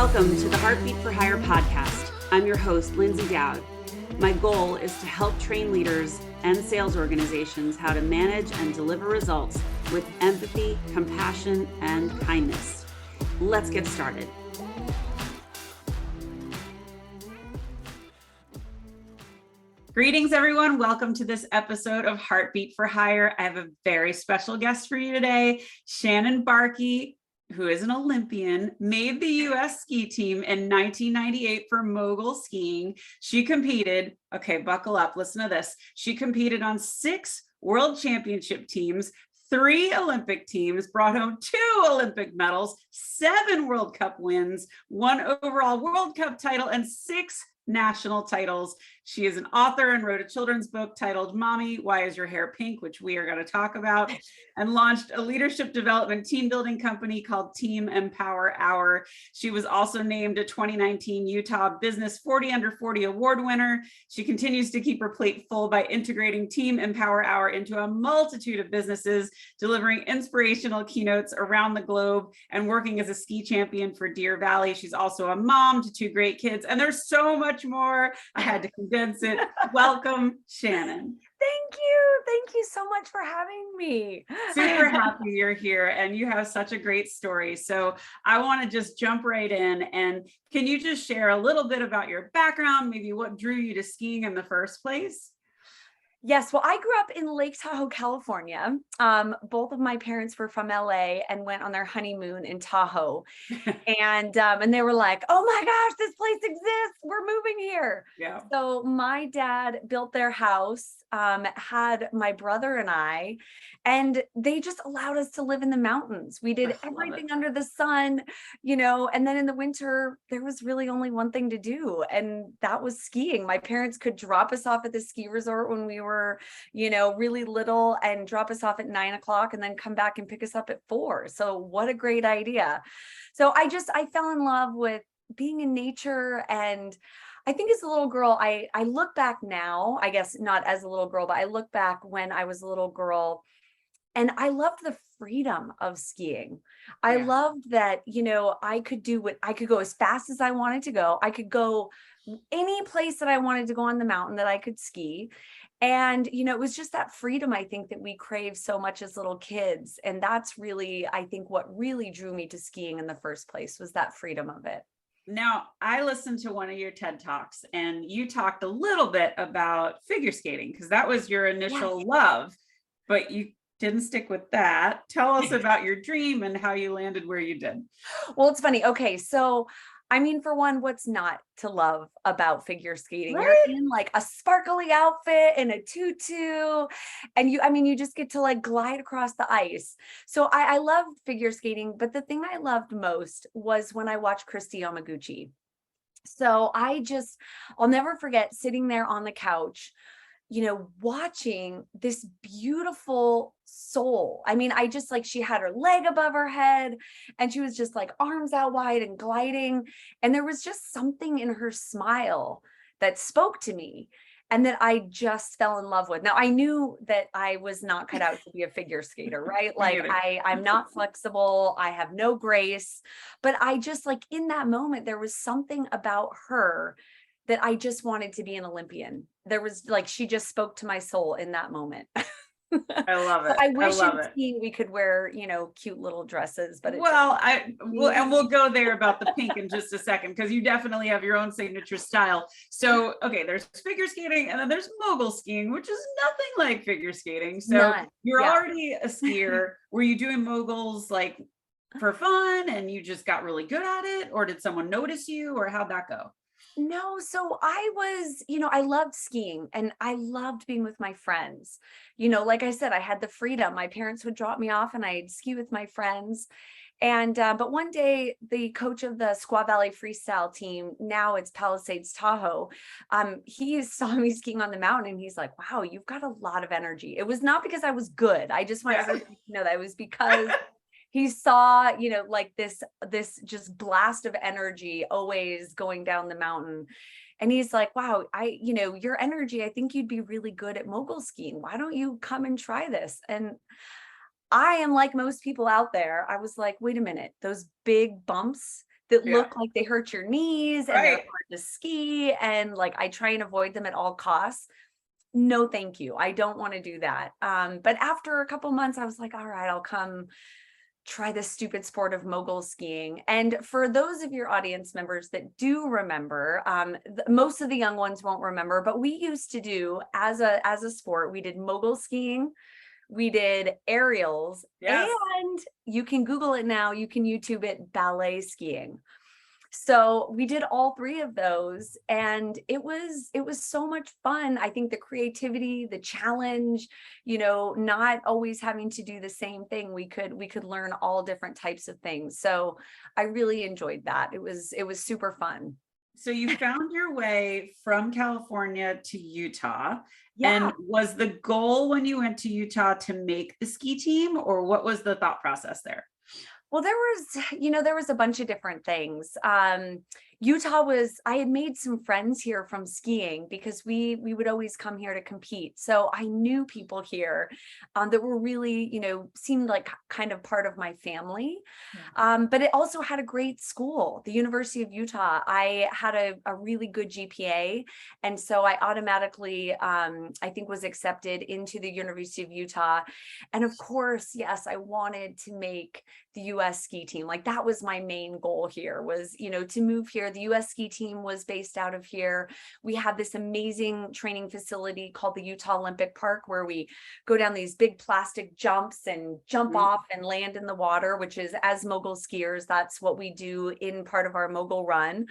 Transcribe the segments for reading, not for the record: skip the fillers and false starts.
Welcome to the Heartbeat for Hire podcast. I'm your host, Lyndsay Dowd. My goal is to help train leaders and sales organizations how to manage and deliver results with empathy, compassion, and kindness. Let's get started. Greetings, everyone. Welcome to this episode of Heartbeat for Hire. I have a very special guest for you today, Shannon Bahrke, who is an Olympian, made the U.S. ski team in 1998 for mogul skiing. She competed, okay, buckle up, listen to this. She competed on 6 world championship teams, 3 Olympic teams, brought home 2 Olympic medals, 7 World Cup wins, 1 overall World Cup title, and 6 national titles. She is an author and wrote a children's book titled Mommy, Why Is Your Hair Pink?, which we are going to talk about, and launched a leadership development team building company called Team Empower Hour. She was also named a 2019 Utah Business 40 Under 40 award winner. She continues to keep her plate full by integrating Team Empower Hour into a multitude of businesses, delivering inspirational keynotes around the globe and working as a ski champion for Deer Valley. She's also a mom to 2 great kids, and there's so much more. I had to condense it. Welcome, Shannon. Thank you. Thank you so much for having me. Super happy you're here, and you have such a great story. So I want to just jump right in. And can you just share a little bit about your background, maybe what drew you to skiing in the first place? Yes. Well, I grew up in Lake Tahoe, California. Both of my parents were from LA and went on their honeymoon in Tahoe. And they were like, oh my gosh, this place exists. We're moving here. Yeah. So my dad built their house, had my brother and I, and they just allowed us to live in the mountains. We did everything under the sun, and then in the winter, there was really only one thing to do, and that was skiing. My parents could drop us off at the ski resort when we were, really little, and drop us off at 9 o'clock and then come back and pick us up at 4. So what a great idea. So I fell in love with being in nature. And I think as a little girl, I look back now, I guess not as a little girl, but I look back when I was a little girl, and I loved the freedom of skiing. I loved that, I could go as fast as I wanted to go. I could go any place that I wanted to go on the mountain that I could ski. And, it was just that freedom, I think, that we crave so much as little kids. And that's really, I think, what really drew me to skiing in the first place, was that freedom of it. Now, I listened to one of your TED Talks, and you talked a little bit about figure skating, because that was your initial love, but you didn't stick with that. Tell us about your dream and how you landed where you did. Well, it's funny. Okay, so for one, what's not to love about figure skating? Right? You're in like a sparkly outfit and a tutu, and you just get to like glide across the ice. So I loved figure skating, but the thing I loved most was when I watched Kristi Yamaguchi. So I'll never forget sitting there on the couch, watching this beautiful soul. She had her leg above her head, and she was just like arms out wide and gliding. And there was just something in her smile that spoke to me, and that I just fell in love with. Now, I knew that I was not cut out to be a figure skater, right? Like I'm not flexible. I have no grace, but I just in that moment, there was something about her that I just wanted to be an Olympian. There was she just spoke to my soul in that moment. I love it. I wish in skiing we could wear, cute little dresses, but we'll go there about the pink in just a second, because you definitely have your own signature style. So, okay, there's figure skating, and then there's mogul skiing, which is nothing like figure skating. So you're already a skier. Were you doing moguls for fun, and you just got really good at it, or did someone notice you, or how'd that go? No, so I was, I loved skiing, and I loved being with my friends. Like I said, I had the freedom. My parents would drop me off and I'd ski with my friends. And, but one day the coach of the Squaw Valley freestyle team, now it's Palisades Tahoe, he saw me skiing on the mountain, and he's like, wow, you've got a lot of energy. It was not because I was good. I just want everyone to know that it was because he saw, this just blast of energy always going down the mountain. And he's like, wow, your energy, I think you'd be really good at mogul skiing. Why don't you come and try this? And I am like most people out there. I was like, wait a minute, those big bumps, that look like they hurt your knees and they're Right. hard to ski. And like, I try and avoid them at all costs. No, thank you. I don't want to do that. But after a couple months, I was like, all right, I'll come try this stupid sport of mogul skiing. And for those of your audience members that do remember, most of the young ones won't remember, but we used to do as a sport, we did mogul skiing, we did aerials, Yes. and you can Google it now, you can YouTube it, ballet skiing. So we did all three of those, and it was so much fun. I think the creativity, the challenge, not always having to do the same thing. We could learn all different types of things. So I really enjoyed that. It was super fun. So you found your way from California to Utah. Yeah. And was the goal when you went to Utah to make the ski team, or what was the thought process there? Well, there was a bunch of different things. I had made some friends here from skiing because we would always come here to compete. So I knew people here that were really, seemed like kind of part of my family. But it also had a great school, the University of Utah. I had a really good GPA. And so I automatically, I think, was accepted into the University of Utah. And of course, yes, I wanted to make the US ski team. Like, that was my main goal here, was, to move here. The US ski team was based out of here. We had this amazing training facility called the Utah Olympic Park, where we go down these big plastic jumps and jump off and land in the water, which is, as mogul skiers, that's what we do in part of our mogul run.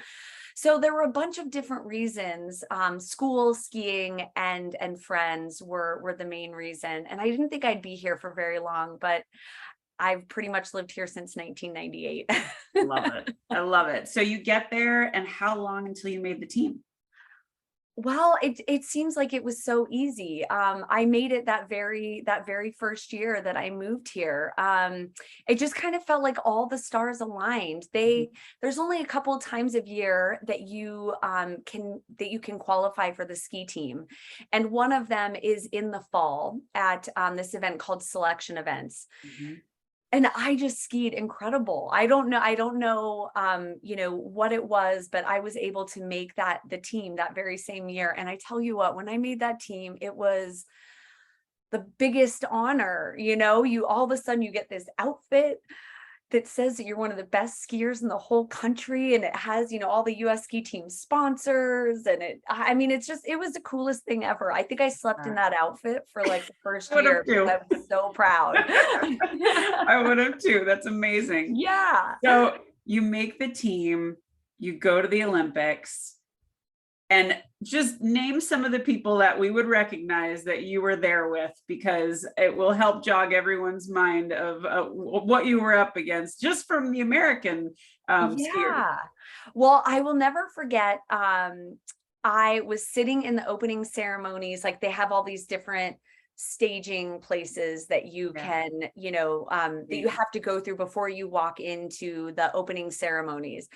So there were a bunch of different reasons. School, skiing, and friends were the main reason. And I didn't think I'd be here for very long, but I've pretty much lived here since 1998. Love it. I love it. So you get there, and how long until you made the team? Well, it seems like it was so easy. I made it that very first year that I moved here. It just kind of felt like all the stars aligned. There's only a couple of times of year that you can qualify for the ski team, and one of them is in the fall at this event called Selection Events. And I just skied incredible. I don't know, what it was, but I was able to make the team that very same year. And I tell you what, when I made that team, it was the biggest honor. You all of a sudden you get this outfit that says that you're one of the best skiers in the whole country, and it has, all the US ski team sponsors, and it was the coolest thing ever. I think I slept in that outfit for like the first year because I was so proud. I would have too. That's amazing. Yeah. So you make the team, you go to the Olympics, and just name some of the people that we would recognize that you were there with, because it will help jog everyone's mind of what you were up against, just from the American skiers. Well, I will never forget. I was sitting in the opening ceremonies. Like, they have all these different staging places that you can, that you have to go through before you walk into the opening ceremonies.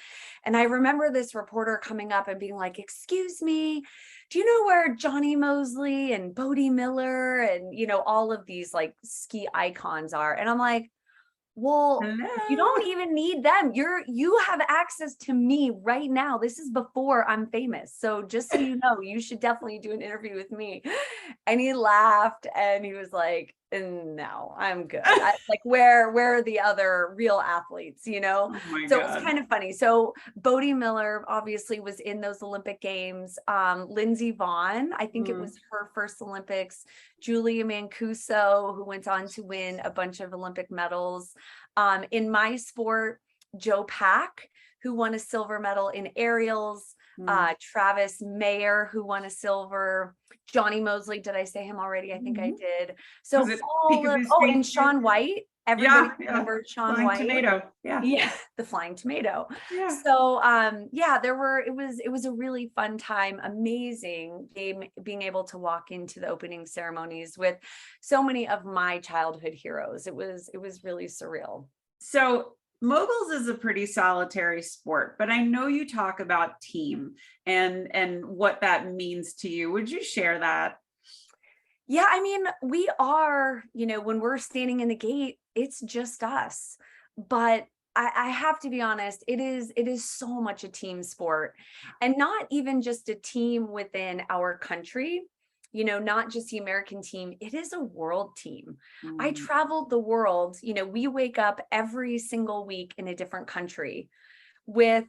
And I remember this reporter coming up and being like, "Excuse me, do you know where Johnny Mosley and Bodie Miller and, all of these like ski icons are?" And I'm like, "Well, Hello? you don't even need them. You have access to me right now. This is before I'm famous. So just so you know, you should definitely do an interview with me." And he laughed and he was like, "No, I'm good." Like, where are the other real athletes, Oh my So God. it was kind of funny. So Bodie Miller obviously was in those Olympic Games. Lyndsay Vaughn, I think it was her first Olympics. Julia Mancuso, who went on to win a bunch of Olympic medals. In my sport, Joe Pack, who won a silver medal in aerials. Travis Mayer, who won a silver. Johnny Mosley, did I say him already? I think I did. So and Shaun White. Everybody remembers Shaun White. Tomato. Yeah, the flying tomato. Yeah. So it was a really fun time, amazing being able to walk into the opening ceremonies with so many of my childhood heroes. It was really surreal. So moguls is a pretty solitary sport, but I know you talk about team and what that means to you. Would you share that? Yeah, we are, when we're standing in the gate, it's just us. But I have to be honest, it is so much a team sport, and not even just a team within our country, not just the American team, it is a world team. I Mm. traveled the world, we wake up every single week in a different country with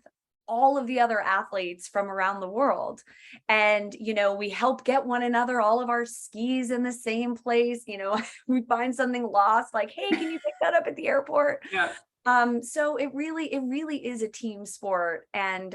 all of the other athletes from around the world. And, we help get one another, all of our skis in the same place, we find something lost, like, hey, can you pick that up at the airport? Yeah. So it really is a team sport. And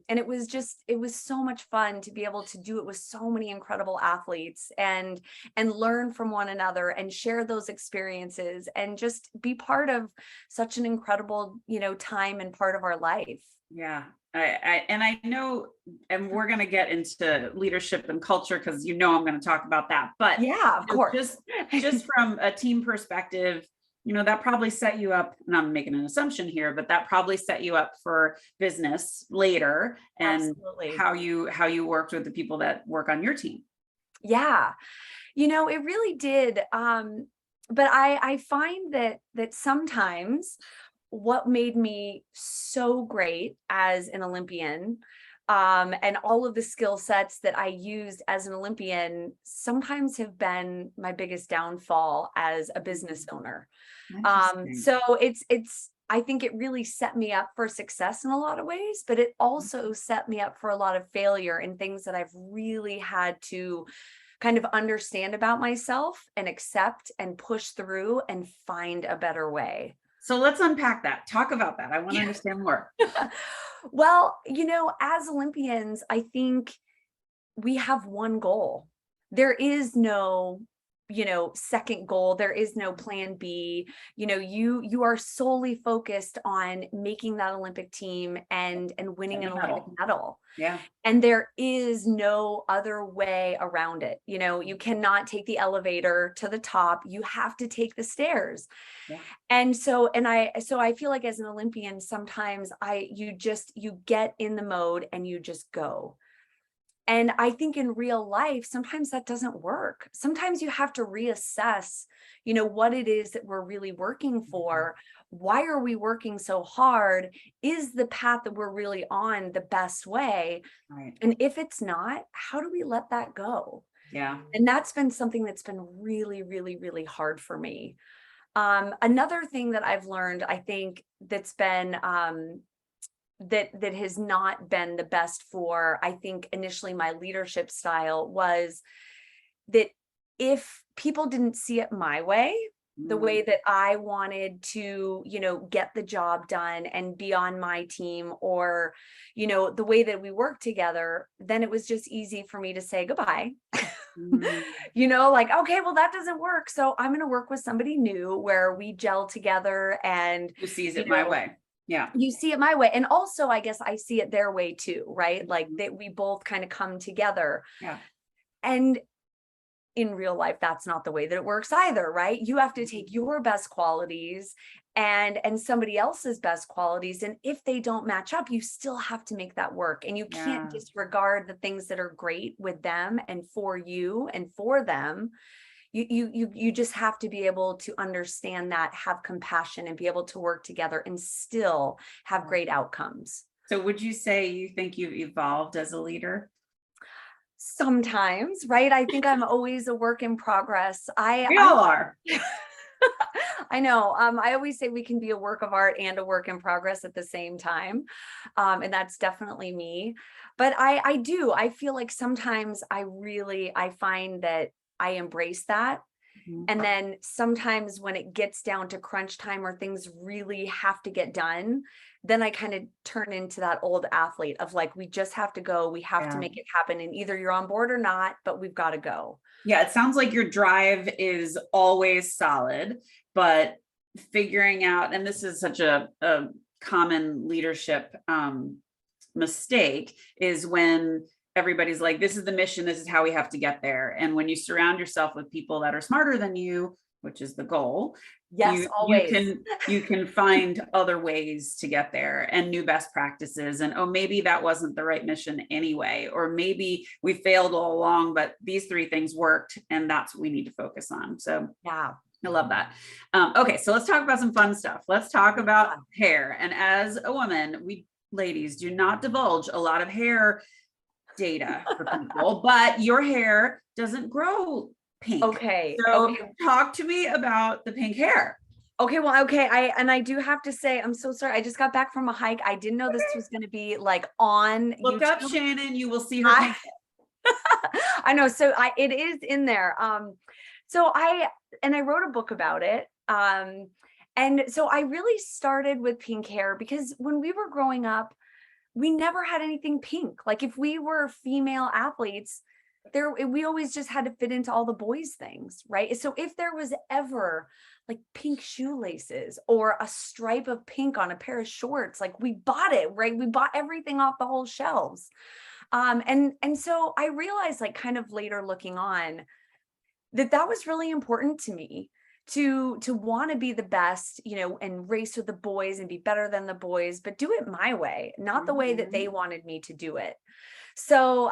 it was so much fun to be able to do it with so many incredible athletes and learn from one another and share those experiences and just be part of such an incredible, time and part of our life. Yeah. I know, and we're going to get into leadership and culture because I'm going to talk about that. But Yeah, of course. just from a team perspective, that probably set you up, and I'm making an assumption here, but that probably set you up for business later and Absolutely. how you worked with the people that work on your team. Yeah. It really did. But I find that sometimes what made me so great as an Olympian, and all of the skill sets that I used as an Olympian sometimes have been my biggest downfall as a business owner. Interesting. So I think it really set me up for success in a lot of ways, but it also set me up for a lot of failure in things that I've really had to kind of understand about myself and accept and push through and find a better way. So let's unpack that. Talk about that. I want to understand more. Well, as Olympians, I think we have one goal. There is no, second goal. There is no plan B. You are solely focused on making that Olympic team and winning an Olympic medal. Yeah. And there is no other way around it. You cannot take the elevator to the top. You have to take the stairs. Yeah. And so I feel like as an Olympian, sometimes you get in the mode and you just go. And I think in real life, sometimes that doesn't work. Sometimes you have to reassess, what it is that we're really working for. Why are we working so hard? Is the path that we're really on the best way? Right. And if it's not, how do we let that go? Yeah. And that's been something that's been really, really, really hard for me. Another thing that I've learned, I think that's been, that has not been the best for, I think initially my leadership style, was that if people didn't see it my way, the way that I wanted to, get the job done and be on my team, or, the way that we work together, then it was just easy for me to say goodbye. Like, okay, well, that doesn't work. So I'm going to work with somebody new where we gel together and who sees it my way. Yeah. You see it my way. And also, I guess I see it their way too, right? Like that we both kind of come together. Yeah. And in real life, that's not the way that it works either, right? You have to take your best qualities and somebody else's best qualities. And if they don't match up, you still have to make that work. And you can't disregard the things that are great with them and for you and for them. You just have to be able to understand that, have compassion, and be able to work together and still have great outcomes. So would you say you think you've evolved as a leader? Sometimes, right? I think I'm always a work in progress. We all are. I know. I always say we can be a work of art and a work in progress at the same time. And that's definitely me. But I feel like sometimes I find that I embrace that. And then sometimes when it gets down to crunch time or things really have to get done, then I kind of turn into that old athlete of like, we just have to go, we have to make it happen. And either you're on board or not, but we've got to go. Yeah. It sounds like your drive is always solid, but figuring out, and this is such a common leadership mistake, is when everybody's like, this is the mission, this is how we have to get there. And when you surround yourself with people that are smarter than you, which is the goal, always. You can find other ways to get there and new best practices. And, oh, maybe that wasn't the right mission anyway, or maybe we failed all along, but these 3 things worked and that's what we need to focus on. So yeah, I love that. Okay, so let's talk about some fun stuff. Let's talk about hair. And as a woman, we ladies do not divulge a lot of hair data for people, but your hair doesn't grow pink. Okay. So Okay. talk to me about the pink hair. Okay. Well, okay. I do have to say, I'm so sorry. I just got back from a hike. I didn't know this was going to be like on Look YouTube. up Shannon, you will see her pink hair. I know. So it is in there. So I wrote a book about it. And so I really started with pink hair because when we were growing up, we never had anything pink. Like if we were female athletes, we always just had to fit into all the boys things, right? So if there was ever like pink shoelaces or a stripe of pink on a pair of shorts, like we bought it, right? We bought everything off the whole shelves. And so I realized, like kind of later looking on, that was really important to me to want to be the best, and race with the boys and be better than the boys, but do it my way, not the way that they wanted me to do it. So,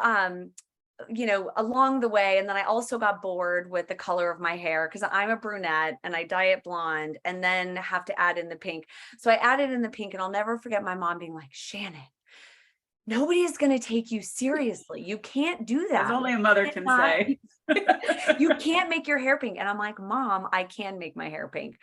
along the way, and then I also got bored with the color of my hair because I'm a brunette and I dye it blonde and then have to add in the pink. So I added in the pink, and I'll never forget my mom being like, Shannon, nobody is going to take you seriously. You can't do that. As only a mother can say. You can't make your hair pink. And I'm like, Mom, I can make my hair pink.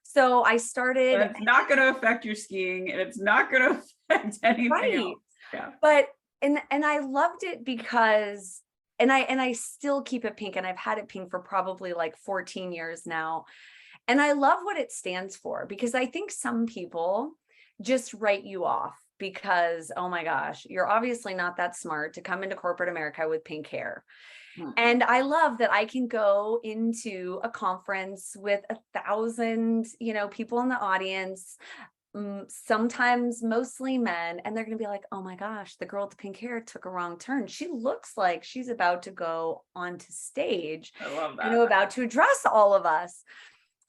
So I started. But it's not going to affect your skiing, and it's not going to affect anything else. Yeah. But and I loved it because and I still keep it pink, and I've had it pink for probably like 14 years now. And I love what it stands for, because I think some people just write you off because, oh my gosh, you're obviously not that smart to come into corporate America with pink hair. And I love that I can go into a conference with 1,000, people in the audience, sometimes mostly men, and they're going to be like, oh my gosh, the girl with the pink hair took a wrong turn. She looks like she's about to go onto stage, I love that. About to address all of us.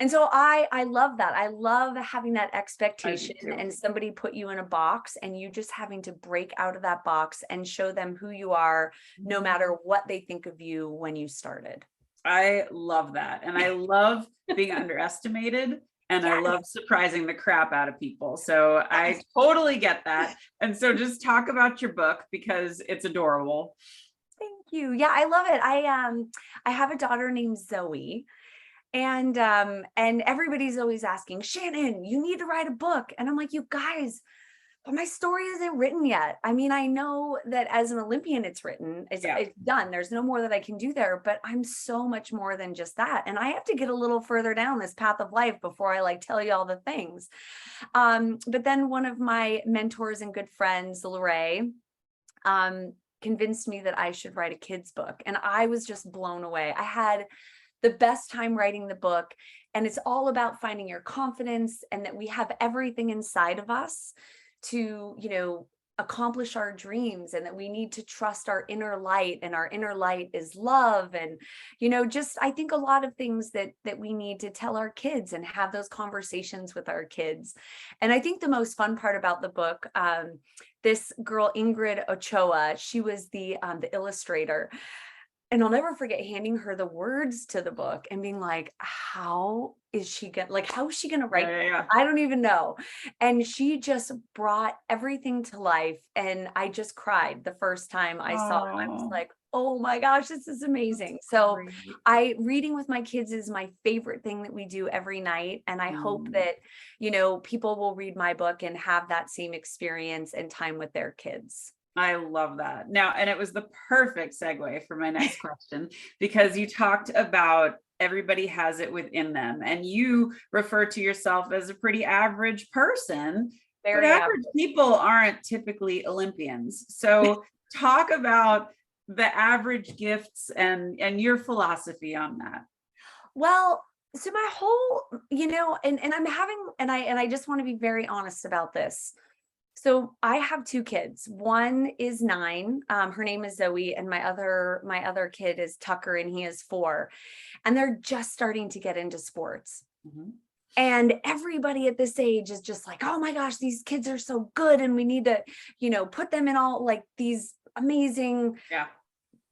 And so I love that. I love having that expectation and somebody put you in a box and you just having to break out of that box and show them who you are, no matter what they think of you when you started. I love that. And I love being underestimated, and I love surprising the crap out of people. So I totally get that. And so just talk about your book because it's adorable. Thank you. Yeah, I love it. I have a daughter named Zoe. And everybody's always asking, Shannon, you need to write a book. And I'm like, you guys, but my story isn't written yet. I mean, I know that as an Olympian, it's written, it's done. There's no more that I can do there, but I'm so much more than just that. And I have to get a little further down this path of life before I tell you all the things. But then one of my mentors and good friends, Lorraine, convinced me that I should write a kid's book. And I was just blown away. I had the best time writing the book. And it's all about finding your confidence, and that we have everything inside of us to, accomplish our dreams, and that we need to trust our inner light, and our inner light is love. And, just, I think a lot of things that we need to tell our kids and have those conversations with our kids. And I think the most fun part about the book, this girl, Ingrid Ochoa, she was the illustrator. And I'll never forget handing her the words to the book and being like, how is she going to write? Yeah. I don't even know. And she just brought everything to life. And I just cried the first time I saw it. I was like, oh my gosh, this is amazing. So reading with my kids is my favorite thing that we do every night. And I hope that, people will read my book and have that same experience and time with their kids. I love that. Now, and it was the perfect segue for my next question, because you talked about everybody has it within them, and you refer to yourself as a pretty average person. But average people aren't typically Olympians. So talk about the average gifts and your philosophy on that. Well, so my whole, I just want to be very honest about this. So I have two kids. One is 9. Her name is Zoe, and my other kid is Tucker, and he is 4. And they're just starting to get into sports. And everybody at this age is just like, oh my gosh, these kids are so good, and we need to, put them in all these amazing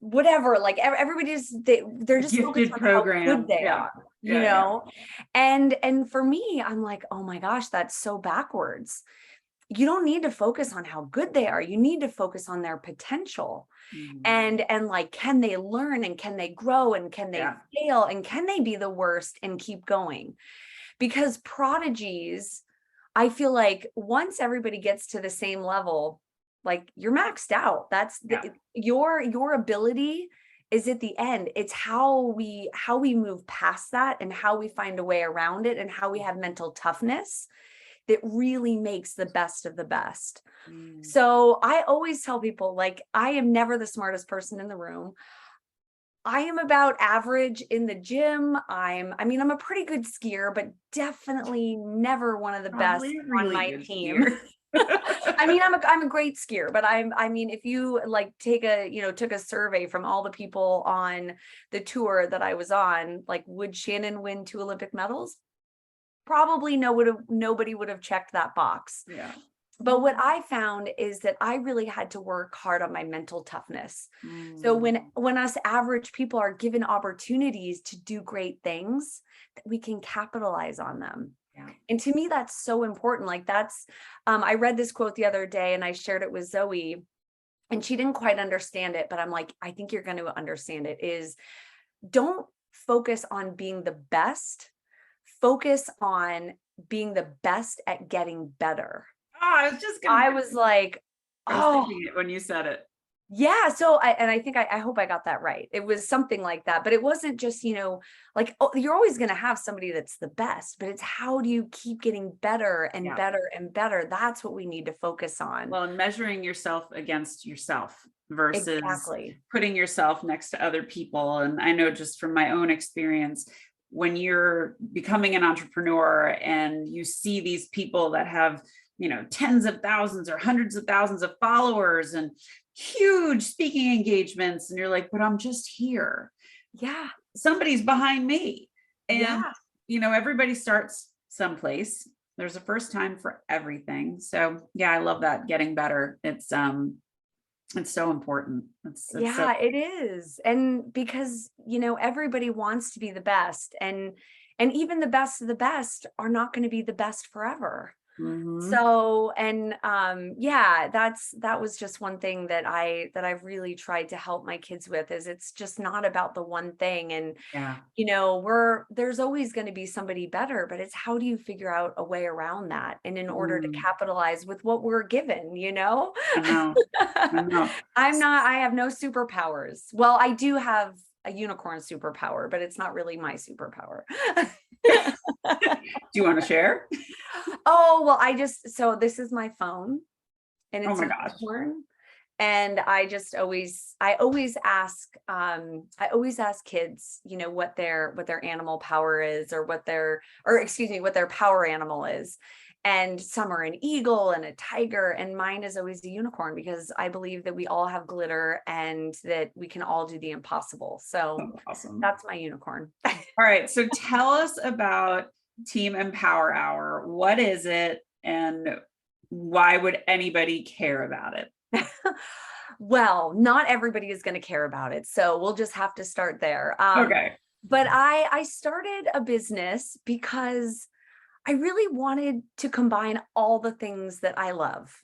whatever, like everybody's, they're just focused Gifted on how program. good they Yeah. are, Yeah. and for me, I'm like, oh my gosh, that's so backwards. You don't need to focus on how good they are. You need to focus on their potential. And like, can they learn, and can they grow, and can they fail, and can they be the worst and keep going? Because prodigies, I feel like once everybody gets to the same level, like you're maxed out. That's your ability is at the end. It's how we move past that, and how we find a way around it, and how we have mental toughness that really makes the best of the best. So I always tell people, like, I am never the smartest person in the room. I am about average in the gym. I'm a pretty good skier, but definitely never one of the best Probably a on really my good team. skier. I'm a great skier, but if you like took a survey from all the people on the tour that I was on, like, would Shannon win 2 Olympic medals? Probably nobody would have checked that box. Yeah. But what I found is that I really had to work hard on my mental toughness. So when us average people are given opportunities to do great things, that we can capitalize on them. Yeah. And to me, that's so important. Like, that's, I read this quote the other day and I shared it with Zoe, and she didn't quite understand it, but I'm like, I think you're going to understand it, is don't focus on being the best, focus on being the best at getting better. I was just gonna. I was like, I was thinking it when you said it. Yeah. So I think I hope I got that right. It was something like that, but it wasn't just, like, oh, you're always going to have somebody that's the best, but it's how do you keep getting better and better and better? That's what we need to focus on. Well, and measuring yourself against yourself versus putting yourself next to other people. And I know just from my own experience, when you're becoming an entrepreneur and you see these people that have, tens of thousands or hundreds of thousands of followers and huge speaking engagements, and you're like, but I'm just here. Yeah. Somebody's behind me. And, everybody starts someplace. There's a first time for everything. So yeah, I love that. Getting better. It's so important. It is. And because, everybody wants to be the best, and even the best of the best are not going to be the best forever. So, and that was just one thing that I've really tried to help my kids with, is it's just not about the one thing. And, there's always going to be somebody better, but it's how do you figure out a way around that? And in order to capitalize with what we're given, I know. I have no superpowers. Well, I do have a unicorn superpower, but it's not really my superpower. Do you want to share? Oh, well, so this is my phone, and it's a unicorn. And I always ask kids, what their animal power is, or what their power animal is. And some are an eagle and a tiger, and mine is always a unicorn, because I believe that we all have glitter and that we can all do the impossible. So awesome. That's my unicorn. All right. So tell us about Team Empower Hour. What is it, and why would anybody care about it? Well, not everybody is going to care about it, so we'll just have to start there. Okay. But I started a business because I really wanted to combine all the things that I love.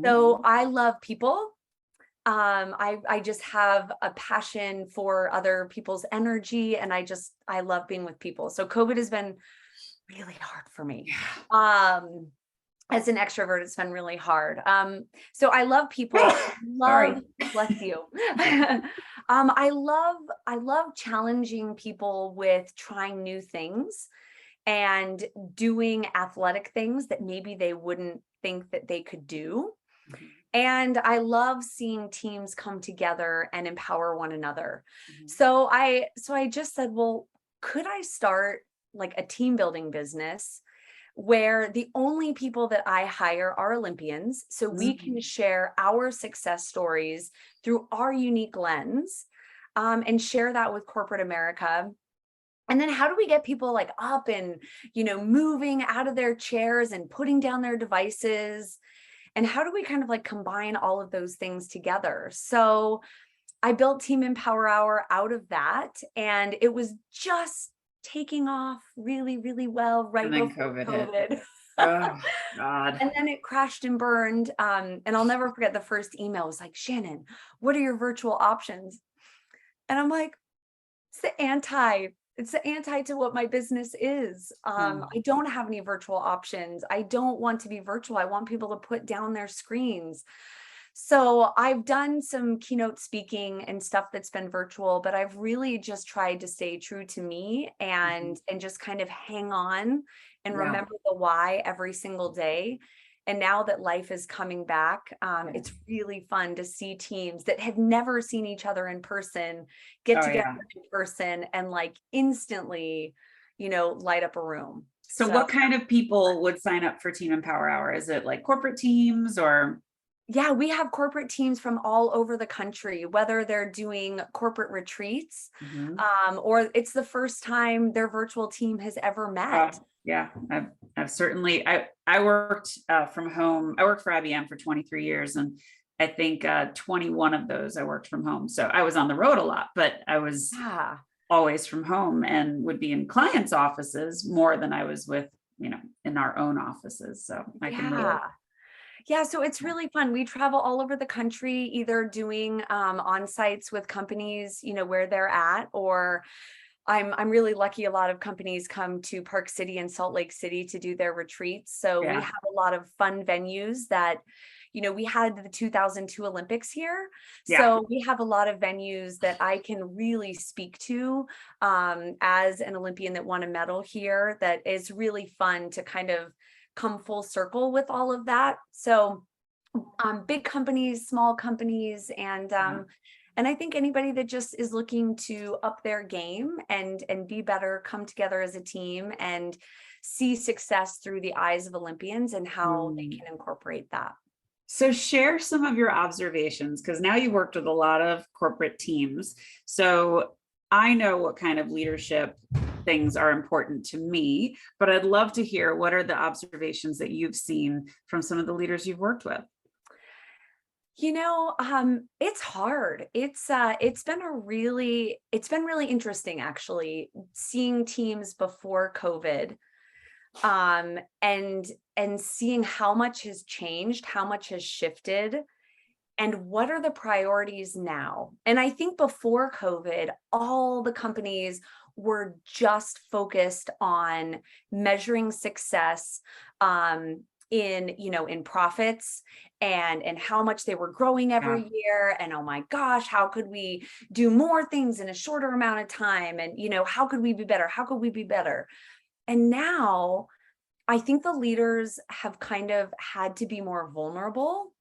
So I love people. I just have a passion for other people's energy, and I love being with people. So COVID has been really hard for me. As an extrovert, it's been really hard. So I love people. Bless you. I love challenging people with trying new things and doing athletic things that maybe they wouldn't think that they could do. And I love seeing teams come together and empower one another. So I just said, well, could I start like a team building business where the only people that I hire are Olympians, so we can share our success stories through our unique lens, and share that with corporate America. And then how do we get people like up and, moving out of their chairs and putting down their devices? And how do we kind of like combine all of those things together? So I built Team Empower Hour out of that, and it was just taking off really, really well right And then before COVID hit. COVID. Oh God. And then it crashed and burned. And I'll never forget the first email was like, Shannon, what are your virtual options? And I'm like, it's the anti to what my business is. Oh, I don't have any virtual options. I don't want to be virtual. I want people to put down their screens. So I've done some keynote speaking and stuff that's been virtual, but I've really just tried to stay true to me and just kind of hang on and yeah. remember the why every single day. And now that life is coming back, it's really fun to see teams that have never seen each other in person get Oh, together yeah. in person and like instantly, light up a room. So what kind of people would sign up for Team Empower Hour? Is it like corporate teams or? Yeah, we have corporate teams from all over the country, whether they're doing corporate retreats, Mhm. or it's the first time their virtual team has ever met. Yeah, I've certainly, I worked from home. I worked for IBM for 23 years, and I think 21 of those I worked from home. So I was on the road a lot, but I was Yeah, always from home and would be in clients' offices more than I was with, in our own offices. So I can relate. yeah. Yeah, so it's really fun. We travel all over the country, either doing on-sites with companies, where they're at, or I'm really lucky. A lot of companies come to Park City and Salt Lake City to do their retreats. So we Yeah. have a lot of fun venues that, we had the 2002 Olympics here. Yeah. So we have a lot of venues that I can really speak to as an Olympian that won a medal here. That is really fun to kind of come full circle with all of that. So big companies, small companies, and I think anybody that just is looking to up their game and be better, come together as a team and see success through the eyes of Olympians and how they can incorporate that. So share some of your observations, because now you worked with a lot of corporate teams. So I know what kind of leadership things are important to me, but I'd love to hear what are the observations that you've seen from some of the leaders you've worked with. It's hard. It's been really interesting actually seeing teams before COVID, and seeing how much has changed, how much has shifted, and what are the priorities now. And I think before COVID, all the companies were just focused on measuring success, in profits and how much they were growing every year, and oh my gosh, how could we do more things in a shorter amount of time, and how could we be better. And now I think the leaders have kind of had to be more vulnerable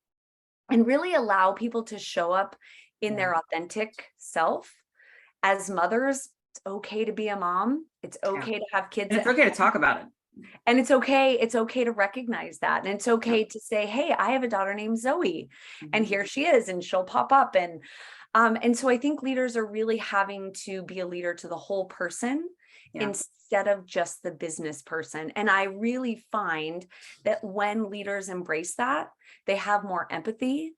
and really allow people to show up in their authentic self. As mothers, it's okay to be a mom. It's okay to have kids. And it's okay to talk about it. And it's okay to recognize that. And it's okay to say, hey, I have a daughter named Zoe, and here she is, and she'll pop up. And so I think leaders are really having to be a leader to the whole person instead of just the business person. And I really find that when leaders embrace that, they have more empathy.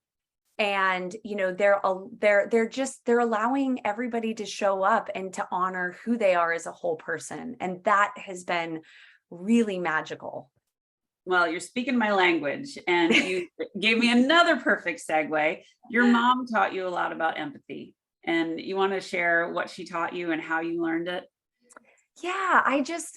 And they're allowing everybody to show up and to honor who they are as a whole person. And that has been really magical. Well, you're speaking my language, and you gave me another perfect segue. Your mom taught you a lot about empathy, and you want to share what she taught you and how you learned it? Yeah,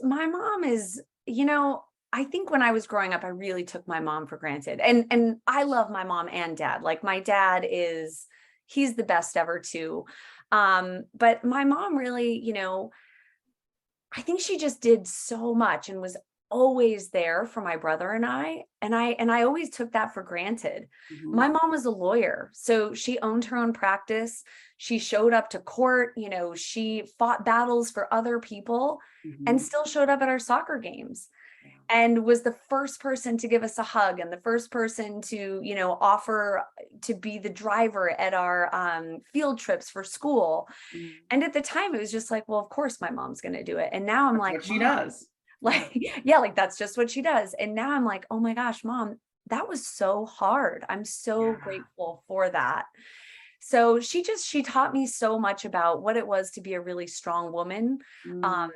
my mom is, I think when I was growing up, I really took my mom for granted. And I love my mom and dad. Like my dad he's the best ever too. But my mom really, I think she just did so much and was always there for my brother and I. And I always took that for granted. My mom was a lawyer, so she owned her own practice. She showed up to court, she fought battles for other people and still showed up at our soccer games and was the first person to give us a hug and the first person to, offer to be the driver at our field trips for school. And at the time it was just like, well, of course my mom's going to do it. And now I'm That's like, what she Mom, does. like, yeah, like that's just what she does. And now I'm like, oh my gosh, Mom, that was so hard. I'm so grateful for that. So she taught me so much about what it was to be a really strong woman. Mm. Um,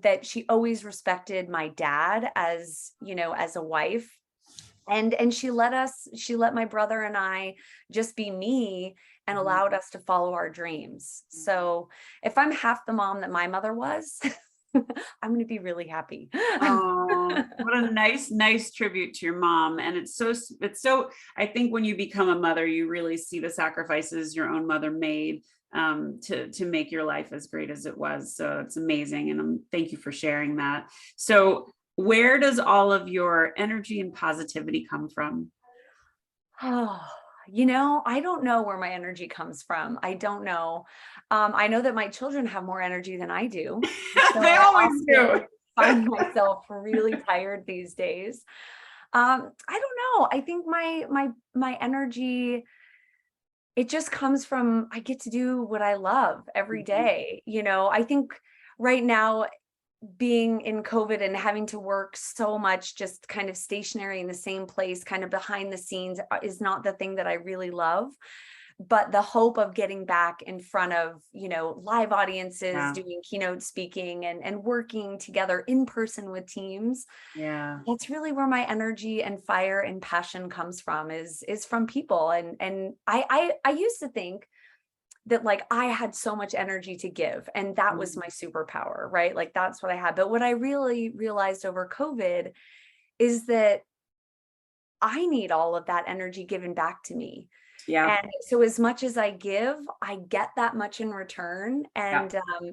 that she always respected my dad as, as a wife. And she let my brother and I just be me and Mhm. allowed us to follow our dreams. So if I'm half the mom that my mother was, I'm going to be really happy. Oh, what a nice tribute to your mom. And it's so, I think when you become a mother, you really see the sacrifices your own mother made to make your life as great as it was. So it's amazing. And thank you for sharing that. So where does all of your energy and positivity come from? Oh, I don't know where my energy comes from. I don't know. I know that my children have more energy than I do. So They I always do. often find myself really tired these days. I don't know. I think my energy, it just comes from I get to do what I love every Mhm. day. I think right now being in COVID and having to work so much, just kind of stationary in the same place, kind of behind the scenes, is not the thing that I really love. But the hope of getting back in front of, live audiences, Yeah. doing keynote speaking and working together in person with teams, Yeah. that's really where my energy and fire and passion comes from, is from people. And I used to think that like I had so much energy to give and that was Mhm. my superpower, right? Like that's what I had. But what I really realized over COVID is that I need all of that energy given back to me. Yeah. And so as much as I give, I get that much in return. Yeah.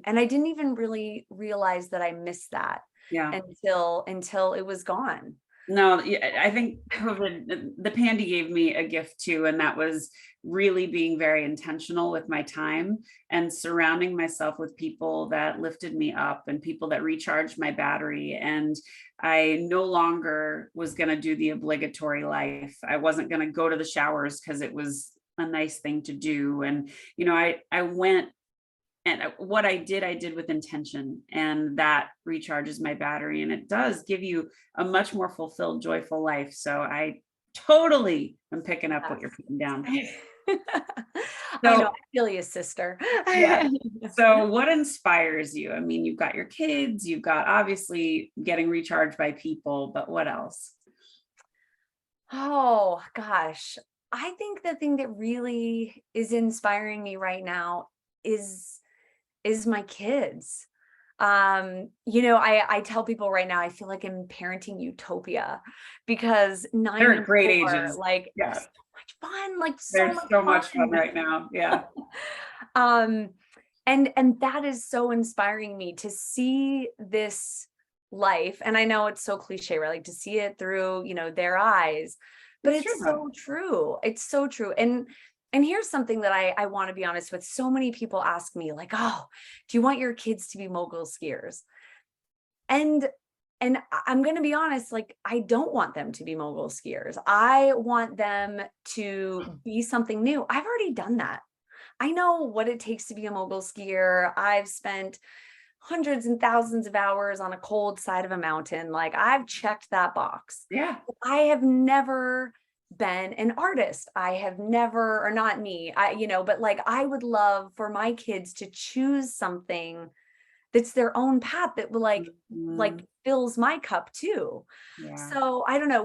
And I didn't even really realize that I missed that Yeah. until it was gone. No, yeah, I think COVID, the pandy gave me a gift too, and that was really being very intentional with my time and surrounding myself with people that lifted me up and people that recharged my battery. And I no longer was going to do the obligatory life. I wasn't going to go to the showers because it was a nice thing to do. And, I went and what I did with intention, and that recharges my battery. And it does give you a much more fulfilled, joyful life. So I totally am picking up what you're putting down. Yes. I know. So, I feel you, sister. yeah. So, what inspires you? I mean, you've got your kids, you've got obviously getting recharged by people, but what else? Oh gosh. I think the thing that really is inspiring me right now is my kids. I tell people right now I feel like I'm parenting utopia because 9 They're at and great 4, ages. like Yeah. so much fun, like so There's much so much fun fun. right now. Yeah. um and that is so inspiring me to see this life. And I know it's so cliche, right? Like to see it through, their eyes, but It's true it's though. so true. It's so true. And here's something that I want to be honest with. So many people ask me, like, oh, do you want your kids to be mogul skiers? And I'm going to be honest, like, I don't want them to be mogul skiers. I want them to be something new. I've already done that. I know what it takes to be a mogul skier. I've spent hundreds and thousands of hours on a cold side of a mountain. Like I've checked that box. Yeah. I have never been an artist. I have never, or not me, but like I would love for my kids to choose something that's their own path that will Mhm. fills my cup too. Yeah. So I don't know.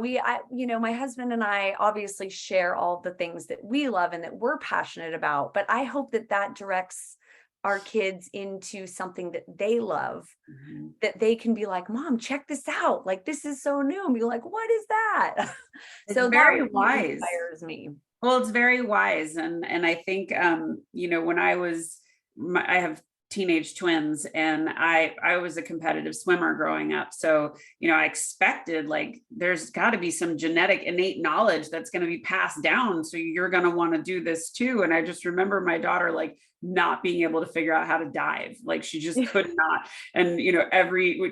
My husband and I obviously share all the things that we love and that we're passionate about, but I hope that that directs our kids into something that they love, Mhm. that they can be like, Mom, check this out. Like, this is so new. And be like, what is that? It's So that very really wise. inspires me. Well, it's very wise. And I think, when I have teenage twins, and I was a competitive swimmer growing up. So, I expected like there's got to be some genetic innate knowledge that's going to be passed down. So you're going to want to do this too. And I just remember my daughter like not being able to figure out how to dive. Like she just could not. And,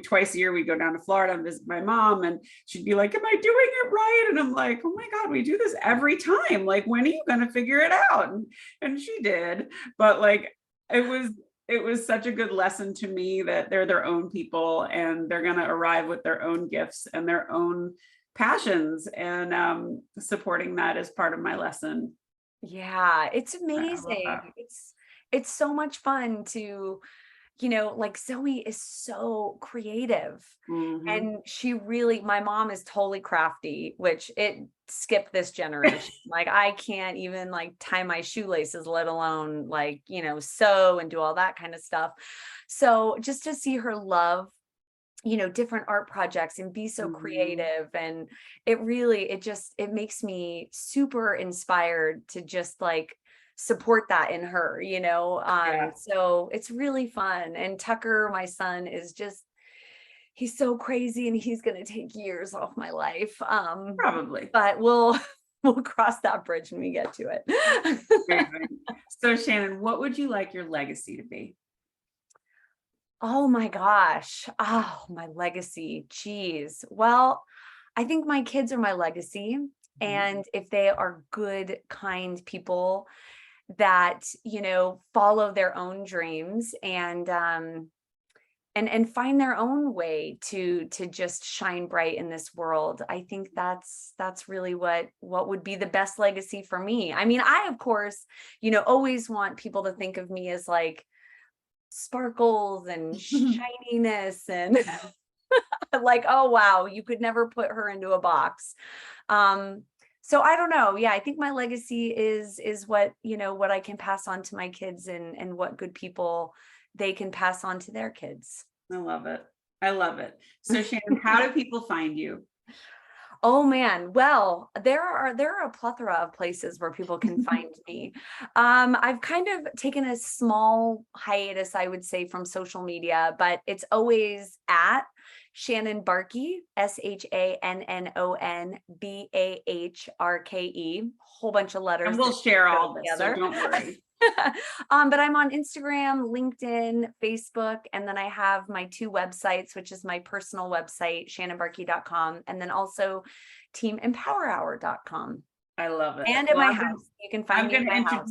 twice a year we go down to Florida and visit my mom, and she'd be like, am I doing it right? And I'm like, oh my God, we do this every time. Like, when are you going to figure it out? And she did. But like, it was such a good lesson to me that they're their own people and they're going to arrive with their own gifts and their own passions, and supporting that is part of my lesson. Yeah, it's I love amazing. that. It's so much fun to, like Zoe is so creative. Mhm. And my mom is totally crafty, which it skipped this generation. Like I can't even like tie my shoelaces, let alone like, sew and do all that kind of stuff. So just to see her love, different art projects and be so Mhm. creative, and it makes me super inspired to just like support that in her, Yeah, so it's really fun. And Tucker, my son, he's so crazy, and he's going to take years off my life. probably. But we'll cross that bridge when we get to it. Amazing. So Shannon, what would you like your legacy to be? Oh my gosh. Oh, my legacy. Geez. Well, I think my kids are my legacy. Mhm. And if they are good, kind people that, follow their own dreams and find their own way to just shine bright in this world. I think that's really what would be the best legacy for me. I mean, I of course, always want people to think of me as like sparkles and shininess and like, oh wow, you could never put her into a box. Um, so I don't know. Yeah, I think my legacy is what I can pass on to my kids, and what good people they can pass on to their kids. I love it. I love it. So Shannon, how do people find you? Oh man, well, there are a plethora of places where people can find me. I've kind of taken a small hiatus, I would say, from social media, but it's always at Shannon Bahrke, ShannonBahrke, whole bunch of letters And we'll that share go all this, so together. don't worry. But I'm on Instagram, LinkedIn, Facebook, and then I have my two websites, which is my personal website, shannonbahrke.com, and then also teamempowerhour.com. I love it. And at Well, my house. You can find me at my house. I'm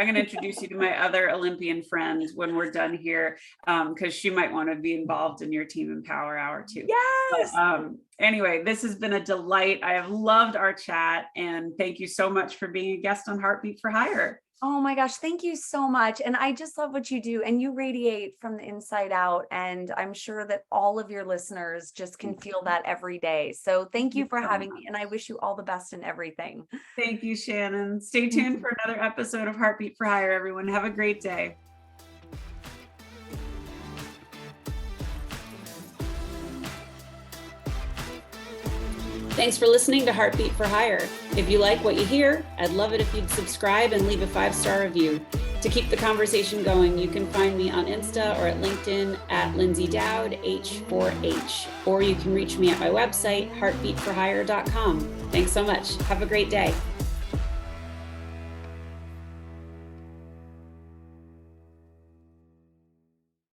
going to introduce you to my other Olympian friend when we're done here, because she might want to be involved in your Team Empower Hour too. Yes. But anyway, this has been a delight. I have loved our chat, and thank you so much for being a guest on Heartbeat for Hire. Oh my gosh, thank you so much. And I just love what you do, and you radiate from the inside out. And I'm sure that all of your listeners just can feel that every day. So thank you for having me. And I wish you all the best in everything. Thank you, Shannon. Stay tuned for another episode of Heartbeat for Hire, everyone. Have a great day. Thanks for listening to Heartbeat for Hire. If you like what you hear, I'd love it if you'd subscribe and leave a 5-star review. To keep the conversation going, you can find me on Insta or at LinkedIn at Lyndsay Dowd, H4H, or you can reach me at my website, heartbeatforhire.com. Thanks so much. Have a great day.